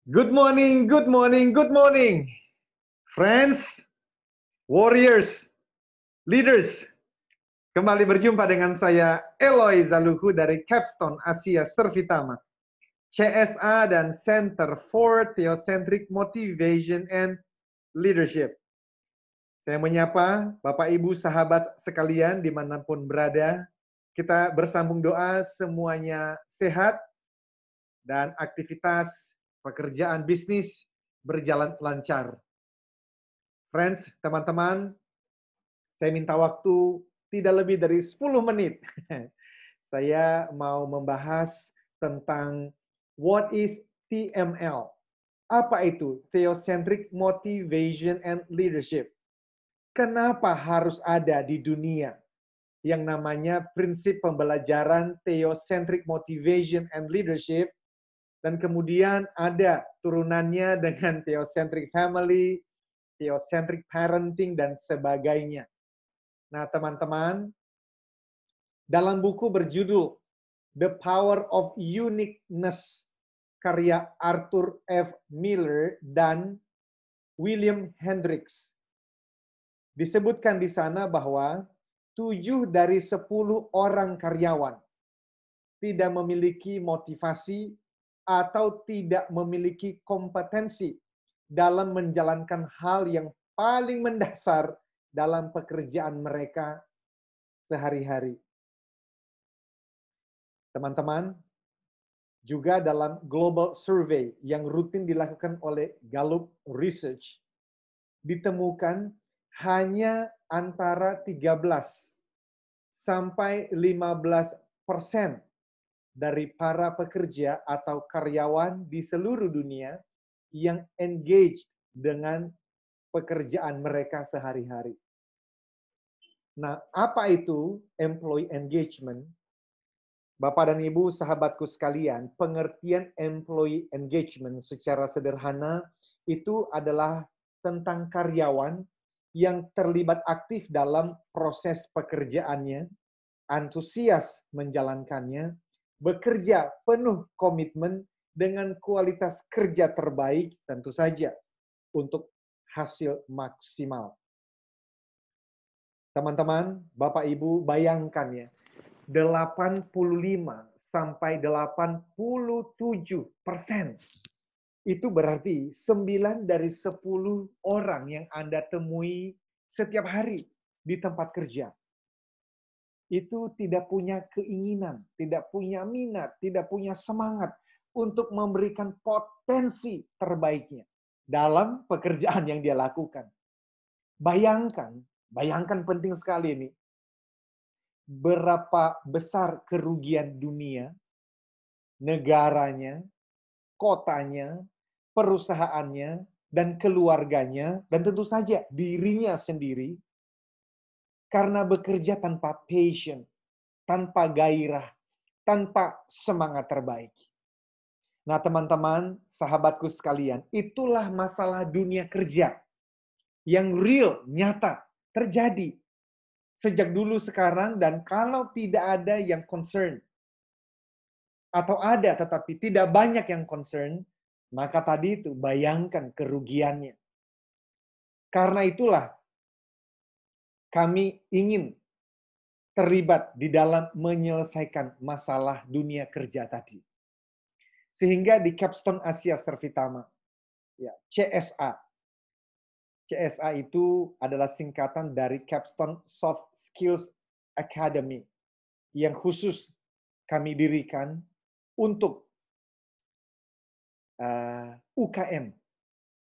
Good morning, good morning, good morning. Friends, warriors, leaders. Kembali berjumpa dengan saya Eloy Zaluhu dari Capstone Asia Servitama, CSA dan Center for Theocentric Motivation and Leadership. Saya menyapa Bapak Ibu sahabat sekalian dimanapun berada. Kita bersambung doa semuanya sehat dan aktivitas pekerjaan bisnis berjalan lancar. Friends, teman-teman, saya minta waktu tidak lebih dari 10 menit. Saya mau membahas tentang what is TML. Apa itu? Theocentric Motivation and Leadership. Kenapa harus ada di dunia yang namanya prinsip pembelajaran Theocentric Motivation and Leadership, dan kemudian ada turunannya dengan Theocentric Family, Theocentric Parenting, dan sebagainya. Nah, teman-teman, dalam buku berjudul The Power of Uniqueness, karya Arthur F. Miller dan William Hendricks, disebutkan di sana bahwa 7 dari 10 orang karyawan tidak memiliki motivasi atau tidak memiliki kompetensi dalam menjalankan hal yang paling mendasar dalam pekerjaan mereka sehari-hari. Teman-teman, juga dalam global survey yang rutin dilakukan oleh Gallup Research, ditemukan hanya antara 13 sampai 15% dari para pekerja atau karyawan di seluruh dunia yang engaged dengan pekerjaan mereka sehari-hari. Nah, apa itu employee engagement? Bapak dan Ibu, sahabatku sekalian, pengertian employee engagement secara sederhana itu adalah tentang karyawan yang terlibat aktif dalam proses pekerjaannya, antusias menjalankannya, bekerja penuh komitmen dengan kualitas kerja terbaik tentu saja untuk hasil maksimal. Teman-teman, Bapak Ibu, bayangkan ya, 85 sampai 87%. Itu berarti 9 dari 10 orang yang Anda temui setiap hari di tempat kerja itu tidak punya keinginan, tidak punya minat, tidak punya semangat untuk memberikan potensi terbaiknya dalam pekerjaan yang dia lakukan. Bayangkan penting sekali ini. Berapa besar kerugian dunia, negaranya, kotanya, perusahaannya, dan keluarganya, dan tentu saja dirinya sendiri, karena bekerja tanpa passion, tanpa gairah, tanpa semangat terbaik. Nah, teman-teman, sahabatku sekalian, itulah masalah dunia kerja yang real, nyata, terjadi sejak dulu sekarang, dan kalau tidak ada yang concern, atau ada tetapi tidak banyak yang concern, maka tadi itu bayangkan kerugiannya. Karena itulah kami ingin terlibat di dalam menyelesaikan masalah dunia kerja tadi. Sehingga di Capstone Asia Servitama, ya, CSA. CSA itu adalah singkatan dari Capstone Soft Skills Academy yang khusus kami dirikan untuk UKM.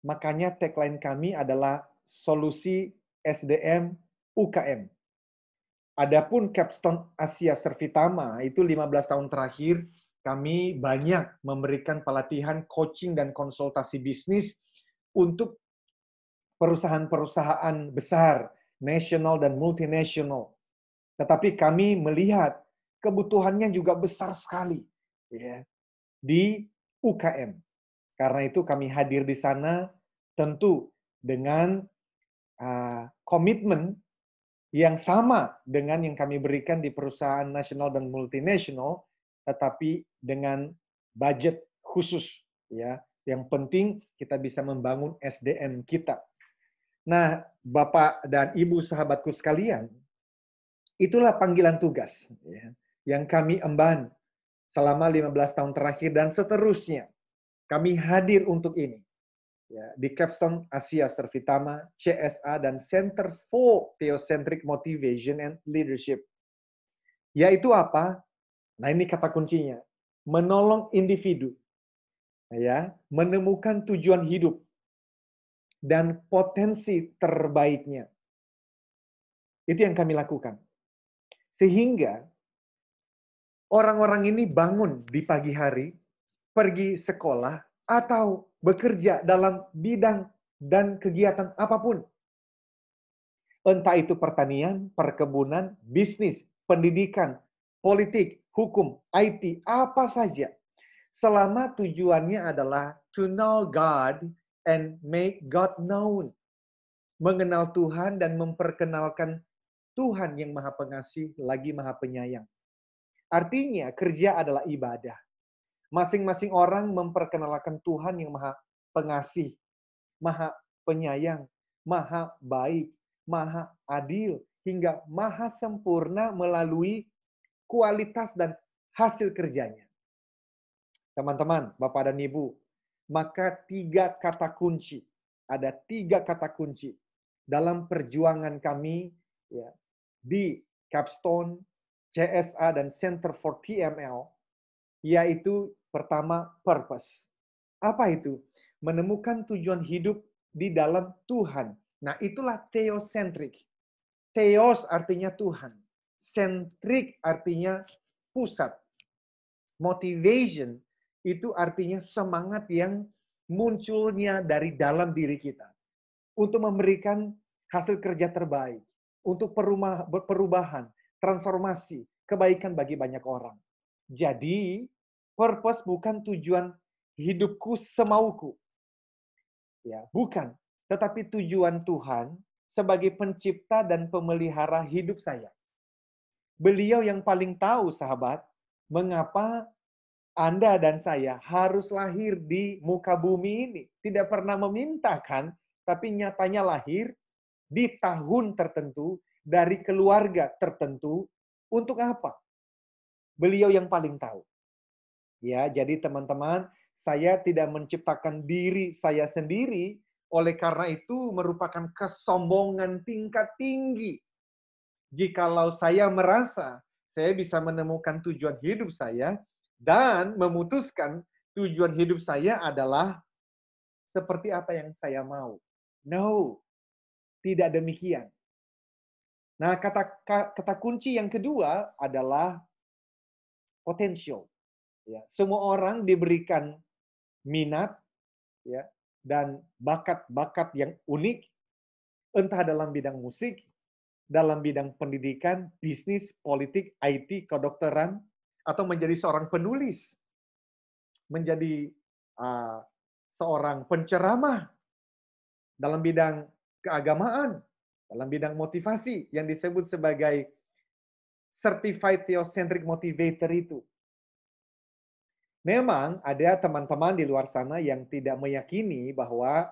Makanya tagline kami adalah solusi SDM UKM. Adapun Capstone Asia Servitama itu 15 tahun terakhir kami banyak memberikan pelatihan, coaching, dan konsultasi bisnis untuk perusahaan-perusahaan besar, nasional dan multinasional. Tetapi kami melihat kebutuhannya juga besar sekali ya, di UKM. Karena itu kami hadir di sana tentu dengan komitmen yang sama dengan yang kami berikan di perusahaan nasional dan multinasional, tetapi dengan budget khusus ya, Yang penting kita bisa membangun SDM kita. Nah, Bapak dan Ibu sahabatku sekalian, itulah panggilan tugas ya, yang kami emban selama 15 tahun terakhir dan seterusnya. Kami hadir untuk ini. Ya, di Capstone Asia Servitama, CSA, dan Center for Theocentric Motivation and Leadership. Yaitu apa? Nah, ini kata kuncinya. Menolong individu ya, menemukan tujuan hidup dan potensi terbaiknya. Itu yang kami lakukan. Sehingga orang-orang ini bangun di pagi hari, pergi sekolah, atau bekerja dalam bidang dan kegiatan apapun. Entah itu pertanian, perkebunan, bisnis, pendidikan, politik, hukum, IT, apa saja. Selama tujuannya adalah to know God and make God known. Mengenal Tuhan dan memperkenalkan Tuhan yang Maha Pengasih lagi Maha Penyayang. Artinya kerja adalah ibadah. Masing-masing orang memperkenalkan Tuhan yang Maha Pengasih, Maha Penyayang, Maha Baik, Maha Adil, hingga Maha Sempurna melalui kualitas dan hasil kerjanya. Teman-teman, Bapak dan Ibu, maka ada tiga kata kunci dalam perjuangan kami ya, di Capstone, CSA, dan Center for TML, yaitu pertama, purpose. Apa itu? Menemukan tujuan hidup di dalam Tuhan. Nah, itulah theocentric. Theos artinya Tuhan. Centric artinya pusat. Motivation itu artinya semangat yang munculnya dari dalam diri kita. Untuk memberikan hasil kerja terbaik. Untuk perubahan, transformasi, kebaikan bagi banyak orang. Jadi, purpose bukan tujuan hidupku semauku. Ya, bukan. Tetapi tujuan Tuhan sebagai pencipta dan pemelihara hidup saya. Beliau yang paling tahu, sahabat, mengapa Anda dan saya harus lahir di muka bumi ini. Tidak pernah meminta kan, tapi nyatanya lahir di tahun tertentu, dari keluarga tertentu. Untuk apa? Beliau yang paling tahu. Ya, jadi teman-teman, saya tidak menciptakan diri saya sendiri, oleh karena itu merupakan kesombongan tingkat tinggi. Jikalau saya merasa saya bisa menemukan tujuan hidup saya dan memutuskan tujuan hidup saya adalah seperti apa yang saya mau. No, tidak demikian. Nah, kata kunci yang kedua adalah potential. Ya, semua orang diberikan minat ya dan bakat-bakat yang unik, entah dalam bidang musik, dalam bidang pendidikan, bisnis, politik, IT, kedokteran, atau menjadi seorang penulis, menjadi uh, seorang penceramah dalam bidang keagamaan, dalam bidang motivasi yang disebut sebagai Certified Theocentric Motivator itu. Memang ada teman-teman di luar sana yang tidak meyakini bahwa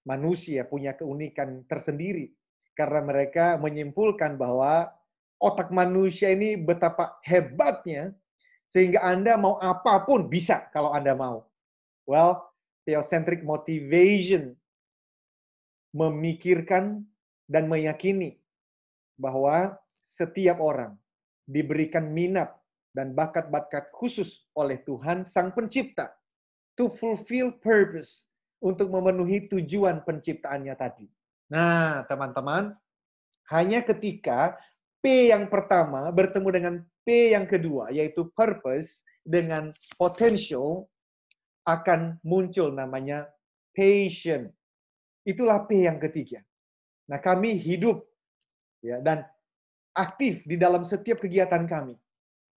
manusia punya keunikan tersendiri. Karena mereka menyimpulkan bahwa otak manusia ini betapa hebatnya, sehingga Anda mau apapun bisa kalau Anda mau. Well, theocentric motivation memikirkan dan meyakini bahwa setiap orang diberikan minat dan bakat-bakat khusus oleh Tuhan Sang Pencipta to fulfill purpose, untuk memenuhi tujuan penciptaannya tadi. Nah, teman-teman, hanya ketika P yang pertama bertemu dengan P yang kedua, yaitu purpose dengan potential, akan muncul namanya passion. Itulah P yang ketiga. Nah, kami hidup ya dan aktif di dalam setiap kegiatan kami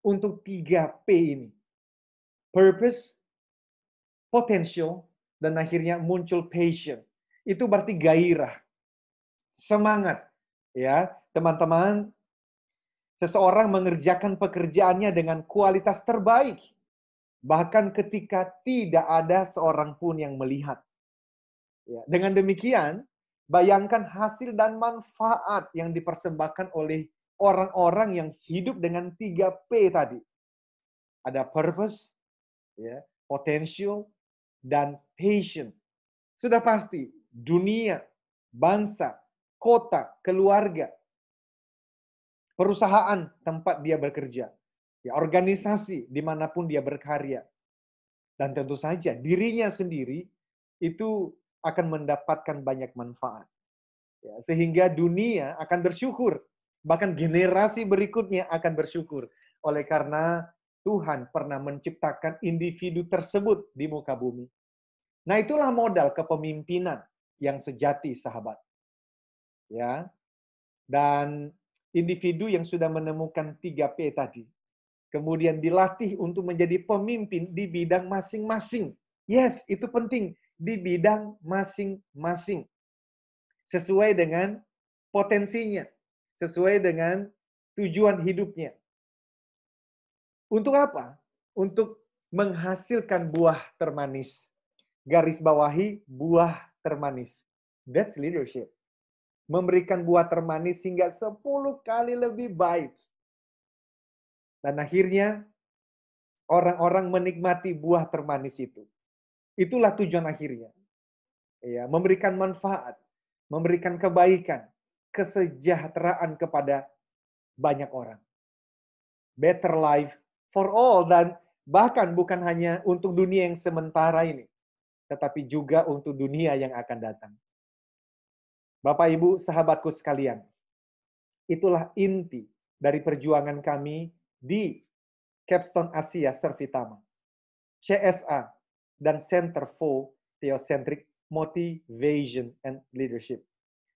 untuk 3P ini. Purpose, potential, dan akhirnya muncul passion. Itu berarti gairah, semangat. Ya, teman-teman, seseorang mengerjakan pekerjaannya dengan kualitas terbaik bahkan ketika tidak ada seorang pun yang melihat. Ya, dengan demikian, bayangkan hasil dan manfaat yang dipersembahkan oleh orang-orang yang hidup dengan 3P tadi. Ada purpose, ya, potential, dan passion. Sudah pasti, dunia, bangsa, kota, keluarga, perusahaan tempat dia bekerja, ya, organisasi dimanapun dia berkarya, dan tentu saja dirinya sendiri itu akan mendapatkan banyak manfaat. Ya, sehingga dunia akan bersyukur, bahkan generasi berikutnya akan bersyukur, oleh karena Tuhan pernah menciptakan individu tersebut di muka bumi. Nah, itulah modal kepemimpinan yang sejati, sahabat. Ya, dan individu yang sudah menemukan 3P tadi, kemudian dilatih untuk menjadi pemimpin di bidang masing-masing. Yes, itu penting, di bidang masing-masing. Sesuai dengan potensinya, sesuai dengan tujuan hidupnya. Untuk apa? Untuk menghasilkan buah termanis. Garis bawahi buah termanis. That's leadership. Memberikan buah termanis hingga 10 kali lebih baik. Dan akhirnya orang-orang menikmati buah termanis itu. Itulah tujuan akhirnya. Ya, memberikan manfaat, memberikan kebaikan, kesejahteraan kepada banyak orang. Better life for all, dan bahkan bukan hanya untuk dunia yang sementara ini, tetapi juga untuk dunia yang akan datang. Bapak, Ibu, sahabatku sekalian, itulah inti dari perjuangan kami di Capstone Asia Servitama, CSA, dan Center for Theocentric Motivation and Leadership.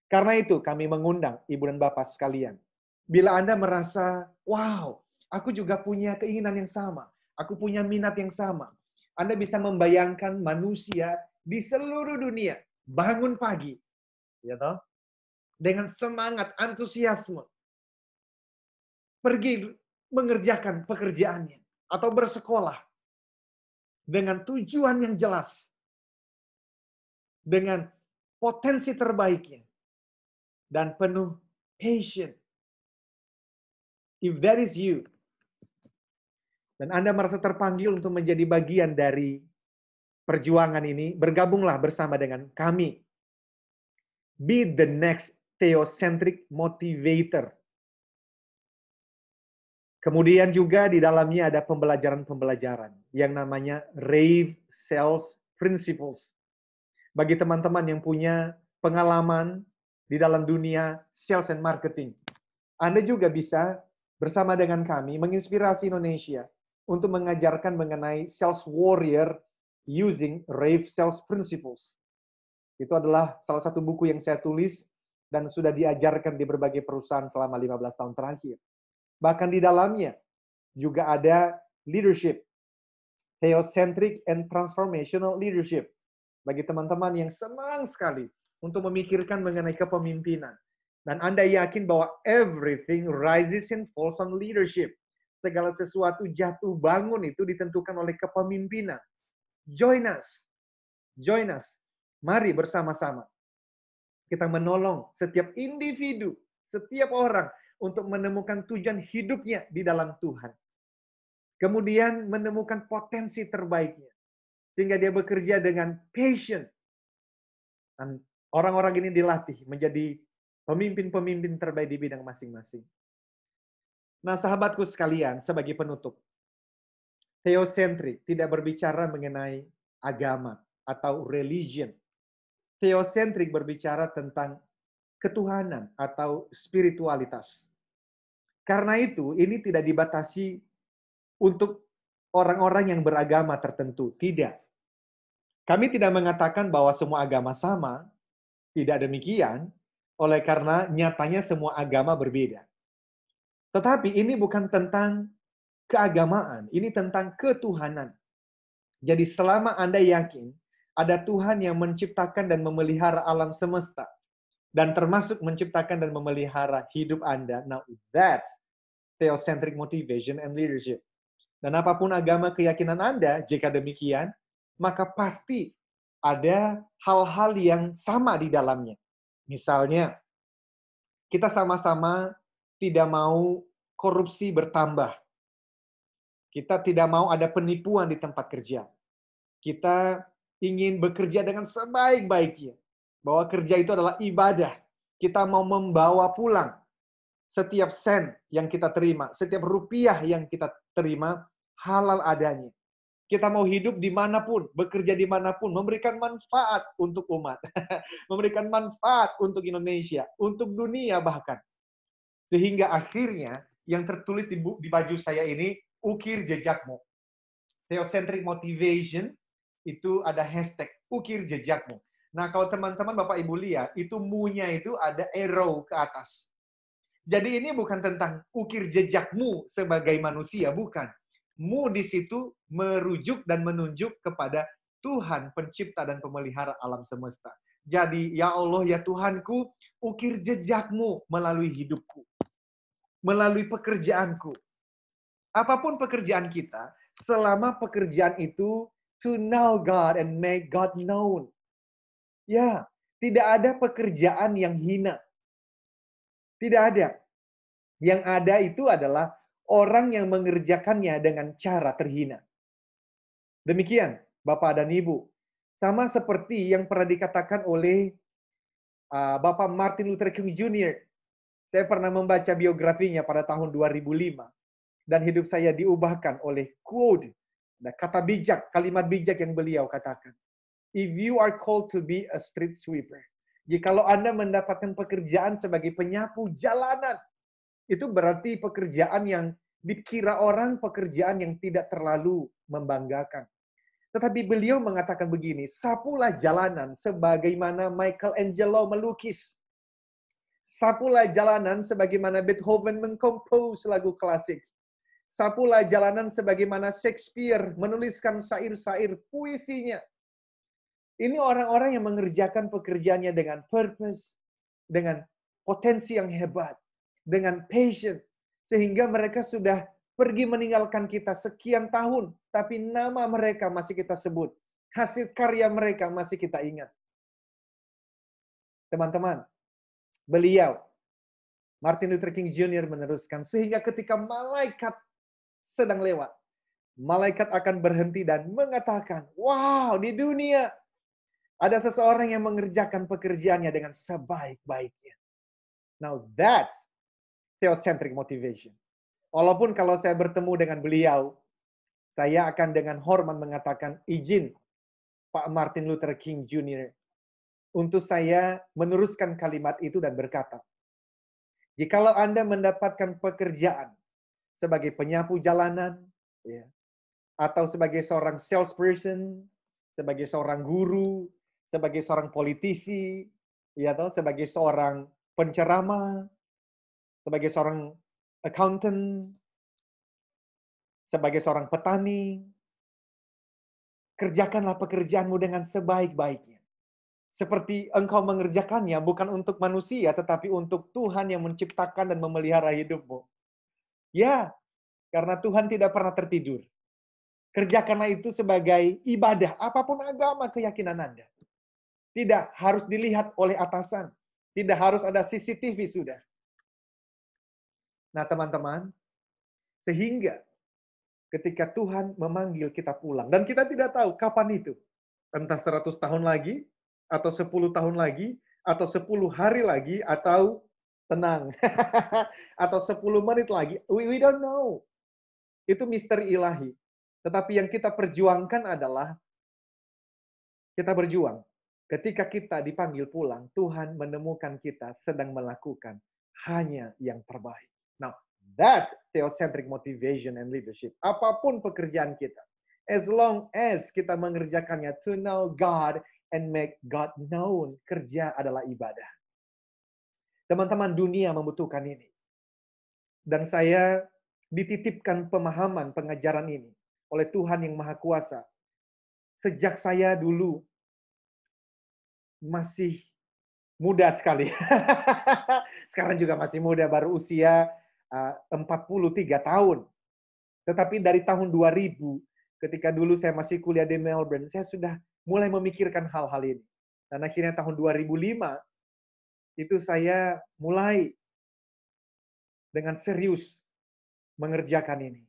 Karena itu kami mengundang Ibu dan Bapak sekalian. Bila Anda merasa, wow, aku juga punya keinginan yang sama, aku punya minat yang sama. Anda bisa membayangkan manusia di seluruh dunia bangun pagi, ya toh, dengan semangat, antusiasme, pergi mengerjakan pekerjaannya atau bersekolah dengan tujuan yang jelas, dengan potensi terbaiknya, dan penuh passion. If that is you, dan Anda merasa terpanggil untuk menjadi bagian dari perjuangan ini, bergabunglah bersama dengan kami. Be the next theocentric motivator. Kemudian juga di dalamnya ada pembelajaran-pembelajaran yang namanya Rave Sales Principles. Bagi teman-teman yang punya pengalaman di dalam dunia sales and marketing, Anda juga bisa bersama dengan kami menginspirasi Indonesia untuk mengajarkan mengenai sales warrior using Rave Sales Principles. Itu adalah salah satu buku yang saya tulis dan sudah diajarkan di berbagai perusahaan selama 15 tahun terakhir. Bahkan di dalamnya juga ada leadership, theocentric and transformational leadership. Bagi teman-teman yang senang sekali untuk memikirkan mengenai kepemimpinan. Dan Anda yakin bahwa everything rises and falls on leadership. Segala sesuatu jatuh bangun itu ditentukan oleh kepemimpinan. Join us. Join us. Mari bersama-sama kita menolong setiap individu, setiap orang untuk menemukan tujuan hidupnya di dalam Tuhan. Kemudian menemukan potensi terbaiknya. Sehingga dia bekerja dengan passion. Dan orang-orang ini dilatih menjadi pemimpin-pemimpin terbaik di bidang masing-masing. Nah, sahabatku sekalian, sebagai penutup, theocentric tidak berbicara mengenai agama atau religion. Theocentric berbicara tentang ketuhanan atau spiritualitas. Karena itu, ini tidak dibatasi untuk orang-orang yang beragama tertentu. Tidak. Kami tidak mengatakan bahwa semua agama sama. Tidak demikian. Oleh karena nyatanya semua agama berbeda. Tetapi ini bukan tentang keagamaan. Ini tentang ketuhanan. Jadi selama Anda yakin ada Tuhan yang menciptakan dan memelihara alam semesta, dan termasuk menciptakan dan memelihara hidup Anda, now that's theocentric motivation and leadership. Dan apapun agama keyakinan Anda, jika demikian, maka pasti ada hal-hal yang sama di dalamnya. Misalnya, kita sama-sama tidak mau korupsi bertambah. Kita tidak mau ada penipuan di tempat kerja. Kita ingin bekerja dengan sebaik-baiknya. Bahwa kerja itu adalah ibadah. Kita mau membawa pulang setiap sen yang kita terima, setiap rupiah yang kita terima, halal adanya. Kita mau hidup dimanapun, bekerja dimanapun, memberikan manfaat untuk umat. Memberikan manfaat untuk Indonesia, untuk dunia bahkan. Sehingga akhirnya yang tertulis di baju saya ini, ukir jejakmu. Theocentric motivation, itu ada hashtag, ukir jejakmu. Nah, kalau teman-teman Bapak Ibu lihat, itu mu-nya itu ada arrow ke atas. Jadi ini bukan tentang ukir jejakmu sebagai manusia, bukan. Mu di situ merujuk dan menunjuk kepada Tuhan pencipta dan pemelihara alam semesta. Jadi, ya Allah, ya Tuhanku, ukir jejakmu melalui hidupku. Melalui pekerjaanku. Apapun pekerjaan kita, selama pekerjaan itu to know God and make God known. Ya, tidak ada pekerjaan yang hina. Tidak ada. Yang ada itu adalah orang yang mengerjakannya dengan cara terhina. Demikian, Bapak dan Ibu. Sama seperti yang pernah dikatakan oleh Bapak Martin Luther King Jr. Saya pernah membaca biografinya pada tahun 2005. Dan hidup saya diubahkan oleh quote, kata bijak, kalimat bijak yang beliau katakan. If you are called to be a street sweeper, jikalau Anda mendapatkan pekerjaan sebagai penyapu jalanan, itu berarti pekerjaan yang dikira orang pekerjaan yang tidak terlalu membanggakan. Tetapi beliau mengatakan begini, sapulah jalanan sebagaimana Michelangelo melukis. Sapulah jalanan sebagaimana Beethoven mengkompos lagu klasik. Sapulah jalanan sebagaimana Shakespeare menuliskan syair-syair puisinya. Ini orang-orang yang mengerjakan pekerjaannya dengan purpose, dengan potensi yang hebat, dengan passion, sehingga mereka sudah pergi meninggalkan kita sekian tahun, tapi nama mereka masih kita sebut. Hasil karya mereka masih kita ingat. Teman-teman, beliau, Martin Luther King Jr. meneruskan, sehingga ketika malaikat sedang lewat, malaikat akan berhenti dan mengatakan, wow, di dunia ada seseorang yang mengerjakan pekerjaannya dengan sebaik-baiknya. Now that's theocentric motivation. Walaupun kalau saya bertemu dengan beliau, saya akan dengan hormat mengatakan, izin Pak Martin Luther King Jr. untuk saya meneruskan kalimat itu dan berkata, jikalau Anda mendapatkan pekerjaan sebagai penyapu jalanan, ya, atau sebagai seorang salesperson, sebagai seorang guru, sebagai seorang politisi, ya, atau sebagai seorang penceramah, sebagai seorang accountant, sebagai seorang petani, kerjakanlah pekerjaanmu dengan sebaik-baiknya. Seperti engkau mengerjakannya bukan untuk manusia, tetapi untuk Tuhan yang menciptakan dan memelihara hidupmu. Ya, karena Tuhan tidak pernah tertidur. Kerjakanlah itu sebagai ibadah, apapun agama keyakinan Anda. Tidak harus dilihat oleh atasan. Tidak harus ada CCTV sudah. Nah, teman-teman, sehingga ketika Tuhan memanggil kita pulang, dan kita tidak tahu kapan itu. Entah 100 tahun lagi, atau 10 tahun lagi, atau 10 hari lagi, atau tenang, atau 10 menit lagi. We don't know. Itu misteri ilahi. Tetapi yang kita perjuangkan adalah kita berjuang. Ketika kita dipanggil pulang, Tuhan menemukan kita sedang melakukan hanya yang terbaik. Now, that's theocentric motivation and leadership. Apapun pekerjaan kita, as long as kita mengerjakannya to know God and make God known, kerja adalah ibadah. Teman-teman, dunia membutuhkan ini. Dan saya dititipkan pemahaman pengajaran ini oleh Tuhan yang Maha Kuasa. Sejak saya dulu masih muda sekali. Sekarang juga masih muda, baru usia 43 tahun. Tetapi dari tahun 2000, ketika dulu saya masih kuliah di Melbourne, saya sudah mulai memikirkan hal-hal ini. Dan akhirnya tahun 2005, itu saya mulai dengan serius mengerjakan ini.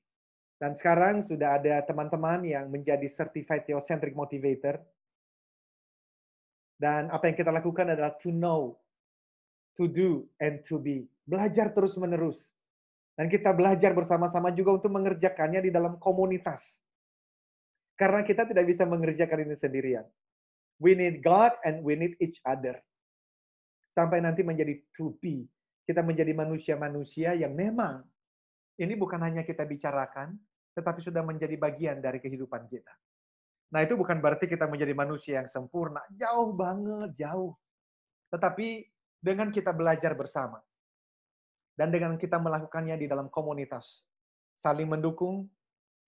Dan sekarang sudah ada teman-teman yang menjadi Certified Theocentric Motivator. Dan apa yang kita lakukan adalah to know, to do, and to be. Belajar terus-menerus. Dan kita belajar bersama-sama juga untuk mengerjakannya di dalam komunitas. Karena kita tidak bisa mengerjakan ini sendirian. We need God and we need each other. Sampai nanti menjadi to be. Kita menjadi manusia-manusia yang memang ini bukan hanya kita bicarakan, tetapi sudah menjadi bagian dari kehidupan kita. Nah, itu bukan berarti kita menjadi manusia yang sempurna. Jauh banget, jauh. Tetapi dengan kita belajar bersama. Dan dengan kita melakukannya di dalam komunitas. Saling mendukung,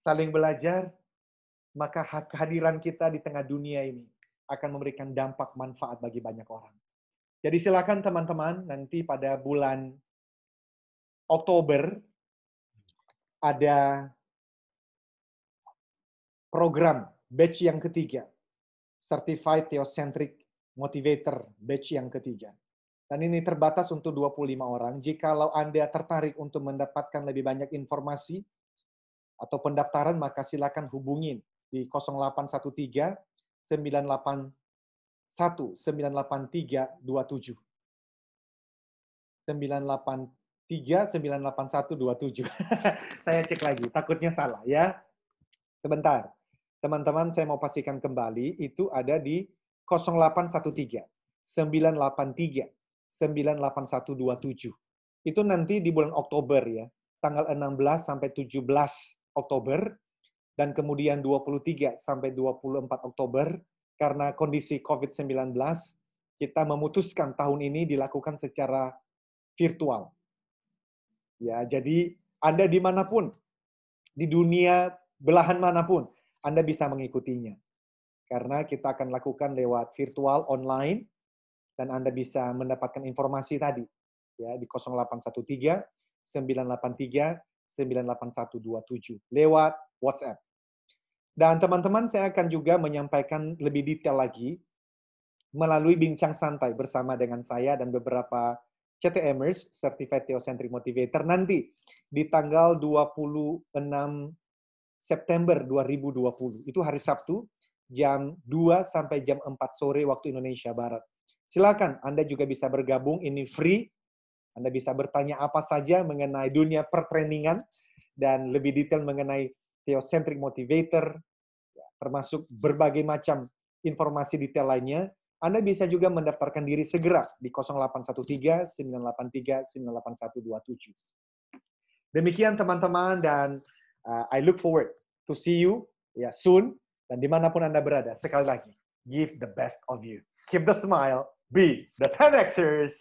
saling belajar, maka kehadiran kita di tengah dunia ini akan memberikan dampak manfaat bagi banyak orang. Jadi silakan teman-teman, nanti pada bulan Oktober ada program batch yang ketiga, Certified Theocentric Motivator batch yang ketiga. Dan ini terbatas untuk 25 orang. Jikalau Anda tertarik untuk mendapatkan lebih banyak informasi atau pendaftaran, maka silakan hubungin di 0813 981 98327. 983 98127. Saya cek lagi, takutnya salah ya. Sebentar. Teman-teman, saya mau pastikan kembali, itu ada di 0813 983 98127. Itu nanti di bulan Oktober ya, tanggal 16 sampai 17 Oktober, dan kemudian 23 sampai 24 Oktober, karena kondisi COVID-19, kita memutuskan tahun ini dilakukan secara virtual. Ya, jadi Anda dimanapun, di dunia belahan manapun, Anda bisa mengikutinya. Karena kita akan lakukan lewat virtual, online, dan Anda bisa mendapatkan informasi tadi ya di 0813 983 98127 lewat WhatsApp. Dan teman-teman, saya akan juga menyampaikan lebih detail lagi melalui bincang santai bersama dengan saya dan beberapa CTMers, Certified Theocentric Motivator, nanti di tanggal 26 September 2020. Itu hari Sabtu, jam 2 sampai jam 4 sore waktu Indonesia Barat. Silakan, Anda juga bisa bergabung, ini free. Anda bisa bertanya apa saja mengenai dunia pertrainingan dan lebih detail mengenai Theocentric Motivator, termasuk berbagai macam informasi detail lainnya. Anda bisa juga mendaftarkan diri segera di 0813 983 98127. Demikian teman-teman, dan I look forward to see you soon, dan dimanapun Anda berada. Sekali lagi, give the best of you. Keep the smile, be the 10Xers.